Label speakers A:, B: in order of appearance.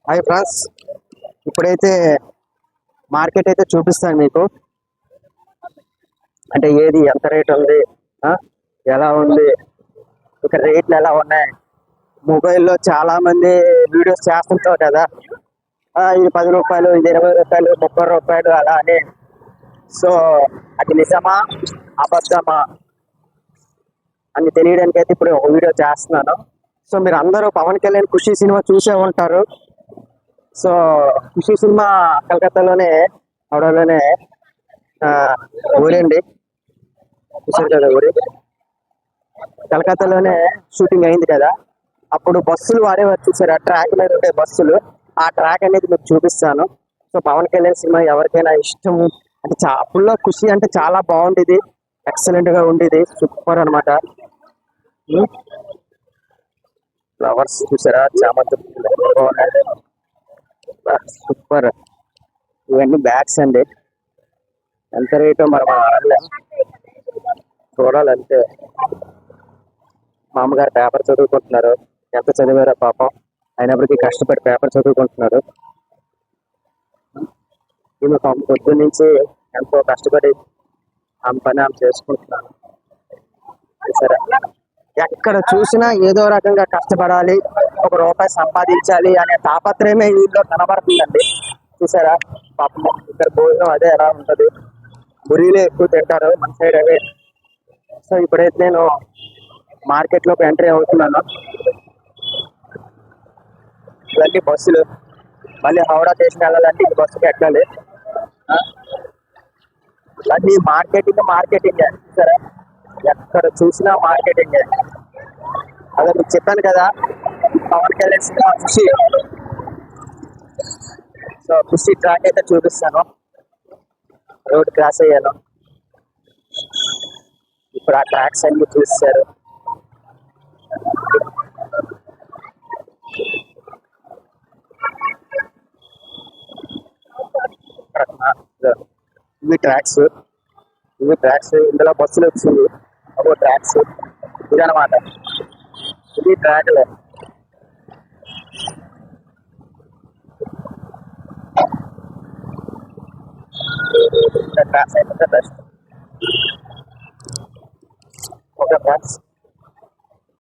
A: Hi friends, ఇప్పుడైతే market అయితే చూపిస్తాను మీకు. అంటే ఏది ఎంత రేట్ ఉంది, ఎలా ఉంది, ఇక్కడ రేట్లు ఎలా ఉన్నాయి. మొబైల్లో చాలా మంది వీడియోస్ చేస్తుంటారు కదా, ఇది 10 రూపాయలు, ఇది 20 రూపాయలు, 30 రూపాయలు అలా అని. సో అది నిజమా అబద్ధమా అని తెలియడానికి అయితే ఇప్పుడు ఒక వీడియో చేస్తున్నాను. సో మీరు అందరూ పవన్ కళ్యాణ్ ఖుషి సినిమా చూసే ఉంటారు. సో ఖుషి సినిమా కలకత్తాలోనే అవడంలోనే ఊరండి, చూసారు కదా ఊరి. కలకత్తాలోనే షూటింగ్ అయింది కదా, అప్పుడు బస్సులు వాడేవారు చూసారు, ఆ ట్రాక్ మీద ఉండే బస్సులు. ఆ ట్రాక్ అనేది మీకు చూపిస్తాను. సో పవన్ కళ్యాణ్ సినిమా ఎవరికైనా ఇష్టం అంటే అప్పుల్లో ఖుషి అంటే చాలా బాగుండేది, ఎక్సలెంట్ గా ఉండేది, సూపర్ అనమాట. ఫ్లవర్స్ చూసారా, చామంతి సూపర్. ఇవన్నీ బ్యాగ్స్ అండి, ఎంత రేటో మరి చూడాలంటే. మా అమ్మగారు పేపర్ చదువుకుంటున్నారు, ఎంత చదివారో పాపం, అయినప్పటికీ కష్టపడి పేపర్ చదువుకుంటున్నారు. ఈమె పొద్దున్న నుంచి ఎంతో కష్టపడి ఆమె పని ఆమె చేసుకుంటున్నాను. సరే, ఎక్కడ చూసినా ఏదో రకంగా కష్టపడాలి, ఒక రూపాయి సంపాదించాలి అనే తాపత్రయమే వీళ్ళలో కనబడుతుందండి. చూసారా పాపం, ఇక్కడ భోజనం అదే ఎలా ఉంటది, బురీలే ఎక్కువ తింటారు మన సైడ్ అవే. సో ఇప్పుడైతే నేను మార్కెట్ లోకి ఎంట్రీ అవుతున్నాను. ఇవన్నీ బస్సులు, మళ్ళీ హౌడా స్టేషన్ వెళ్ళాలంటే ఈ బస్సుకి ఎక్కాలి. ఇవన్నీ మార్కెటింగ్ సరే, ఎక్కడ చూసినా మార్కెటింగ్. అదే మీకు చెప్పాను కదా, పవన్ కళ్యాణ్ సినిమా ఖుషి. సో ఖుషి ట్రాక్ అయితే చూపిస్తాను. రోడ్ క్రాస్ అయ్యాను, ఇప్పుడు ఆ ట్రాక్స్ అన్ని చూస్తారు. ఇవి ట్రాక్స్ ఇందులో బస్సులు వచ్చింది, అదో ట్రాక్స్. ఇదనమాట, ఇది ట్రాక్లే. ట్రాక్స్ అయితే బెస్ట్. ఒక ట్రాక్స్